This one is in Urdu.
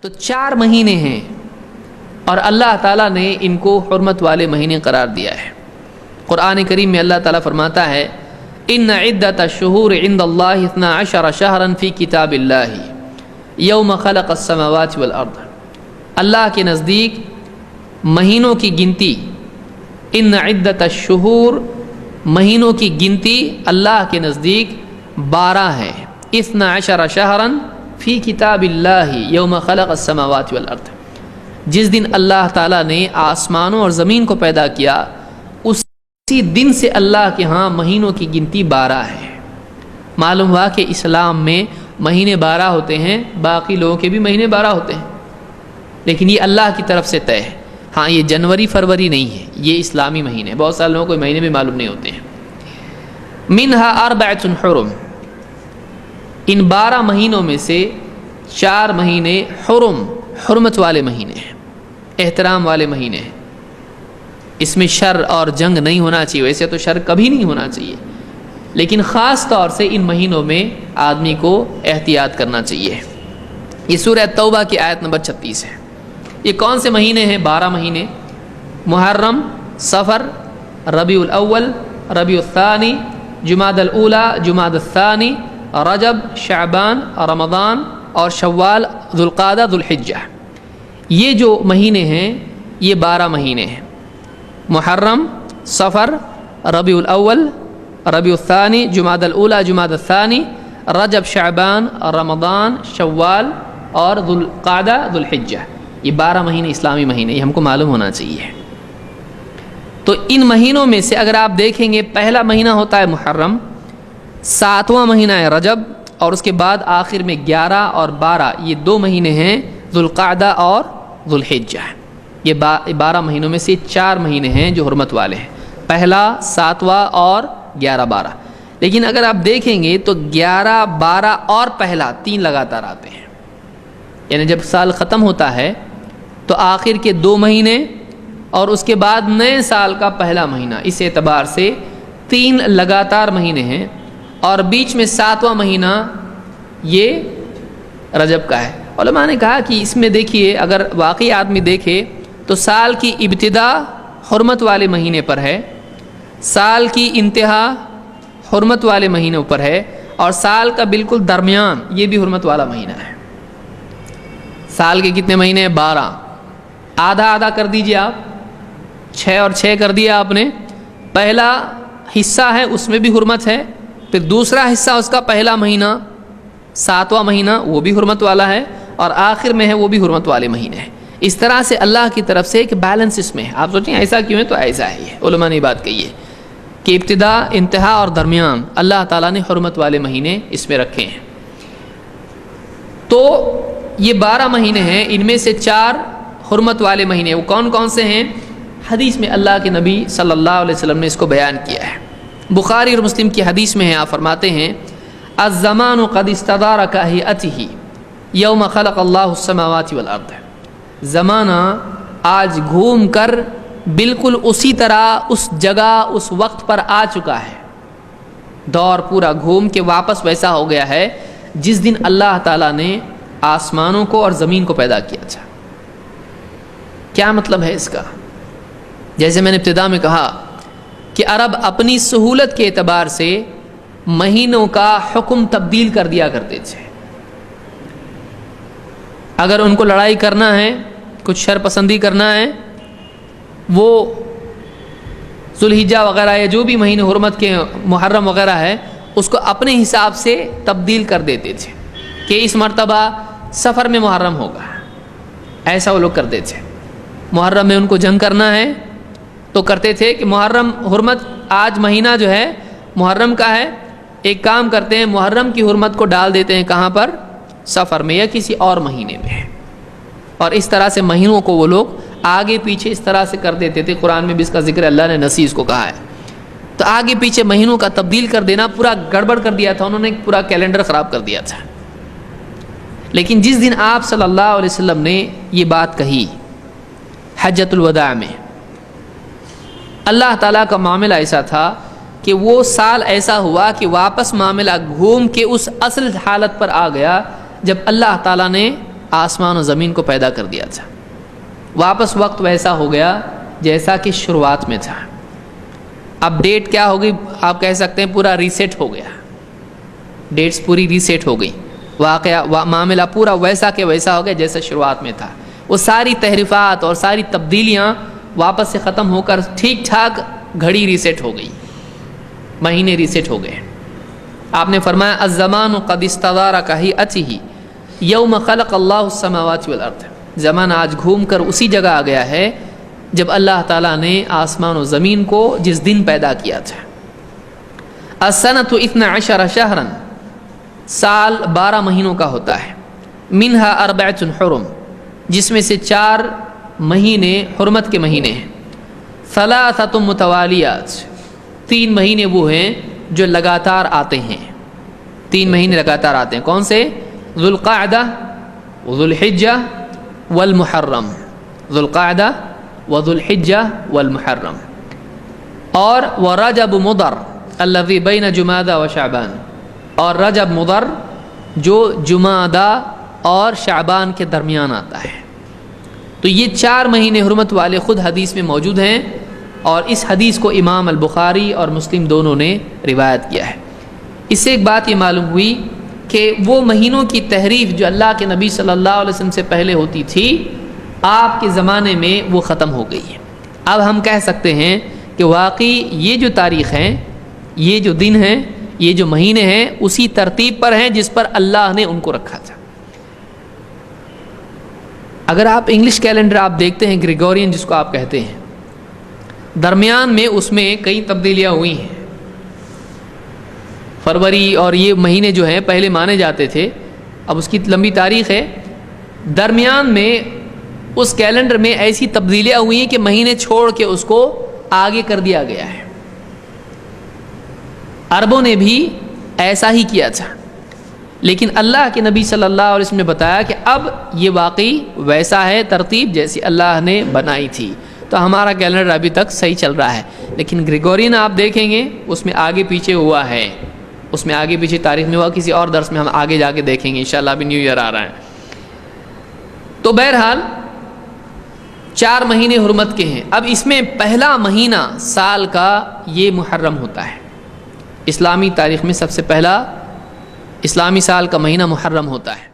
تو 4 مہینے ہیں اور اللہ تعالیٰ نے ان کو حرمت والے مہینے قرار دیا ہے۔ قرآن کریم میں اللہ تعالیٰ فرماتا ہے ان عدۃ الشہور عند اللہ 12 شہرا فی کتاب اللہ یوم خلق السماوات والارض۔ اللہ کے نزدیک مہینوں کی گنتی، ان عدۃ الشہور، مہینوں کی گنتی اللہ کے نزدیک 12 ہے۔ 12 شہرا فی کتاب اللہ یوم خلق السماوات والارض۔ جس دن اللہ تعالیٰ نے آسمانوں اور زمین کو پیدا کیا اسی دن سے اللہ کے ہاں مہینوں کی گنتی 12 ہے۔ معلوم ہوا کہ اسلام میں مہینے 12 ہوتے ہیں، باقی لوگوں کے بھی مہینے 12 ہوتے ہیں، لیکن یہ اللہ کی طرف سے طے ہے۔ ہاں یہ جنوری فروری نہیں ہے، یہ اسلامی مہینے۔ بہت سارے لوگوں کو مہینے بھی معلوم نہیں ہوتے ہیں۔ منہا 4 حرم، ان 12 مہینوں میں سے 4 مہینے حرم، حرمت والے مہینے ہیں، احترام والے مہینے ہیں۔ اس میں شر اور جنگ نہیں ہونا چاہیے، ویسے تو شر کبھی نہیں ہونا چاہیے، لیکن خاص طور سے ان مہینوں میں آدمی کو احتیاط کرنا چاہیے۔ یہ سورہ توبہ کی آیت نمبر 36 ہے۔ یہ کون سے مہینے ہیں؟ 12 مہینے: محرم، صفر، ربیع الاول، ربیع الثانی، جمادی الاولی، جمادی الثانی، رجب، شعبان، رمضان اور شوال، ذوالقعدہ، ذوالحجہ۔ یہ جو مہینے ہیں یہ 12 مہینے ہیں: محرم، صفر، ربیع الاول، ربیع الثانی، جمادی الاولی، جمادی الثانی، رجب، شعبان، رمضان، شوال اور ذوالقعدہ، ذوالحجہ۔ یہ 12 مہینے اسلامی مہینے، یہ ہم کو معلوم ہونا چاہیے۔ تو ان مہینوں میں سے اگر آپ دیکھیں گے، پہلا مہینہ ہوتا ہے محرم، 7واں مہینہ ہے رجب، اور اس کے بعد آخر میں 11 اور 12 یہ 2 مہینے ہیں ذوالقعدہ اور ذوالحجہ۔ یہ 12 مہینوں میں سے 4 مہینے ہیں جو حرمت والے ہیں، پہلا، 7واں اور 11 12۔ لیکن اگر آپ دیکھیں گے تو 11 12 اور پہلا 3 لگاتار آتے ہیں، یعنی جب سال ختم ہوتا ہے تو آخر کے 2 مہینے اور اس کے بعد نئے سال کا پہلا مہینہ، اس اعتبار سے 3 لگاتار مہینے ہیں، اور بیچ میں 7واں مہینہ یہ رجب کا ہے۔ علماء نے کہا کہ اس میں دیکھیے، اگر واقعی آدمی دیکھے تو سال کی ابتدا حرمت والے مہینے پر ہے، سال کی انتہا حرمت والے مہینوں پر ہے، اور سال کا بالکل درمیان یہ بھی حرمت والا مہینہ ہے۔ سال کے کتنے مہینے ہیں؟ 12۔ آدھا آدھا کر دیجئے آپ، 6 اور 6 کر دیا آپ نے۔ پہلا حصہ ہے اس میں بھی حرمت ہے، پھر دوسرا حصہ اس کا پہلا مہینہ 7واں مہینہ وہ بھی حرمت والا ہے، اور آخر میں ہے وہ بھی حرمت والے مہینے ہیں۔ اس طرح سے اللہ کی طرف سے ایک بیلنس اس میں ہے۔ آپ سوچیں ایسا کیوں ہے؟ تو ایسا ہے، یہ علماء نے بات کہی ہے کہ ابتدا، انتہا اور درمیان اللہ تعالیٰ نے حرمت والے مہینے اس میں رکھے ہیں۔ تو یہ 12 مہینے ہیں، ان میں سے 4 حرمت والے مہینے۔ وہ کون کون سے ہیں؟ حدیث میں اللہ کے نبی صلی اللہ علیہ وسلم نے اس کو بیان کیا ہے۔ بخاری اور مسلم کی حدیث میں ہے، آپ فرماتے ہیں الزمان قد استدار کہیئتہ یوم خلق اللہ السماوات والارض۔ زمانہ آج گھوم کر بالکل اسی طرح اس جگہ اس وقت پر آ چکا ہے، دور پورا گھوم کے واپس ویسا ہو گیا ہے جس دن اللہ تعالیٰ نے آسمانوں کو اور زمین کو پیدا کیا تھا۔ کیا مطلب ہے اس کا؟ جیسے میں نے ابتدا میں کہا کہ عرب اپنی سہولت کے اعتبار سے مہینوں کا حکم تبدیل کر دیا کرتے تھے۔ اگر ان کو لڑائی کرنا ہے، کچھ شر پسندی کرنا ہے، وہ ذوالحجہ وغیرہ یا جو بھی مہینے حرمت کے محرم وغیرہ ہے اس کو اپنے حساب سے تبدیل کر دیتے تھے کہ اس مرتبہ سفر میں محرم ہوگا، ایسا وہ لوگ کرتے تھے۔ محرم میں ان کو جنگ کرنا ہے تو کرتے تھے کہ محرم حرمت، آج مہینہ جو ہے محرم کا ہے، ایک کام کرتے ہیں محرم کی حرمت کو ڈال دیتے ہیں کہاں پر؟ سفر میں یا کسی اور مہینے میں، اور اس طرح سے مہینوں کو وہ لوگ آگے پیچھے اس طرح سے کر دیتے تھے۔ قرآن میں بھی اس کا ذکر اللہ نے نسیس کو کہا ہے۔ تو آگے پیچھے مہینوں کا تبدیل کر دینا پورا گڑبڑ کر دیا تھا، انہوں نے پورا کیلنڈر خراب کر دیا تھا۔ لیکن جس دن آپ صلی اللہ علیہ وسلم نے یہ بات کہی حجۃ الوداع میں، اللہ تعالیٰ کا معاملہ ایسا تھا کہ وہ سال ایسا ہوا کہ واپس معاملہ گھوم کے اس اصل حالت پر آ گیا جب اللہ تعالیٰ نے آسمان و زمین کو پیدا کر دیا تھا. واپس وقت ویسا ہو گیا جیسا کہ شروعات میں تھا. اب ڈیٹ کیا ہوگی؟ آپ کہہ سکتے ہیں پورا ریسیٹ ہو گیا. ڈیٹس پوری ریسیٹ ہو گئی. واقعہ معاملہ پورا ویسا کہ ویسا ہو گیا جیسا شروعات میں تھا. وہ ساری تحریفات اور ساری تبدیلیاں واپس سے ختم ہو کر ٹھیک ٹھاک گھڑی ریسیٹ ہو گئی، مہینے ریسیٹ ہو گئے. آپ نے فرمایا الزمان قد استدار کہیئتہ یوم خلق اللہ السماوات والارض. زمانہ آج گھوم کر اسی جگہ آ گیا ہے جب اللہ تعالیٰ نے آسمان و زمین کو جس دن پیدا کیا تھا. السنۃ 12 شہرا، سال 12 مہینوں کا ہوتا ہے. منہا 4 حرم، جس میں سے 4 مہینے حرمت کے مہینے ہیں. 3 متوالیات، 3 مہینے وہ ہیں جو لگاتار آتے ہیں. 3 مہینے لگاتار آتے ہیں. کون سے؟ ذوالقعدہ وذوالحجہ والمحرم. ذوالقعدہ وذوالحجہ والمحرم. اور ورجب مضر الذی بین جمادہ و شعبان، اور رجب مضر جو جمادہ اور شعبان کے درمیان آتا ہے. تو یہ 4 مہینے حرمت والے خود حدیث میں موجود ہیں، اور اس حدیث کو امام البخاری اور مسلم دونوں نے روایت کیا ہے. اس سے ایک بات یہ معلوم ہوئی کہ وہ مہینوں کی تحریف جو اللہ کے نبی صلی اللہ علیہ وسلم سے پہلے ہوتی تھی، آپ کے زمانے میں وہ ختم ہو گئی ہے. اب ہم کہہ سکتے ہیں کہ واقعی یہ جو تاریخ ہیں، یہ جو دن ہیں، یہ جو مہینے ہیں، اسی ترتیب پر ہیں جس پر اللہ نے ان کو رکھا تھا. اگر آپ انگلش کیلنڈر آپ دیکھتے ہیں، گریگورین جس کو آپ کہتے ہیں، درمیان میں اس میں کئی تبدیلیاں ہوئی ہیں. فروری اور یہ مہینے جو ہیں پہلے مانے جاتے تھے، اب اس کی لمبی تاریخ ہے. درمیان میں اس کیلنڈر میں ایسی تبدیلیاں ہوئی ہیں کہ مہینے چھوڑ کے اس کو آگے کر دیا گیا ہے. عربوں نے بھی ایسا ہی کیا تھا، لیکن اللہ کے نبی صلی اللہ علیہ وسلم نے بتایا کہ اب یہ واقعی ویسا ہے ترتیب جیسی اللہ نے بنائی تھی. تو ہمارا کیلنڈر ابھی تک صحیح چل رہا ہے. لیکن گریگورین آپ دیکھیں گے اس میں آگے پیچھے ہوا ہے، اس میں آگے پیچھے تاریخ میں ہوا. کسی اور درس میں ہم آگے جا کے دیکھیں گے انشاءاللہ. ابھی نیو ایئر آ رہا ہے. تو بہرحال 4 مہینے حرمت کے ہیں. اب اس میں پہلا مہینہ سال کا یہ محرم ہوتا ہے. اسلامی تاریخ میں سب سے پہلا اسلامی سال کا مہینہ محرم ہوتا ہے.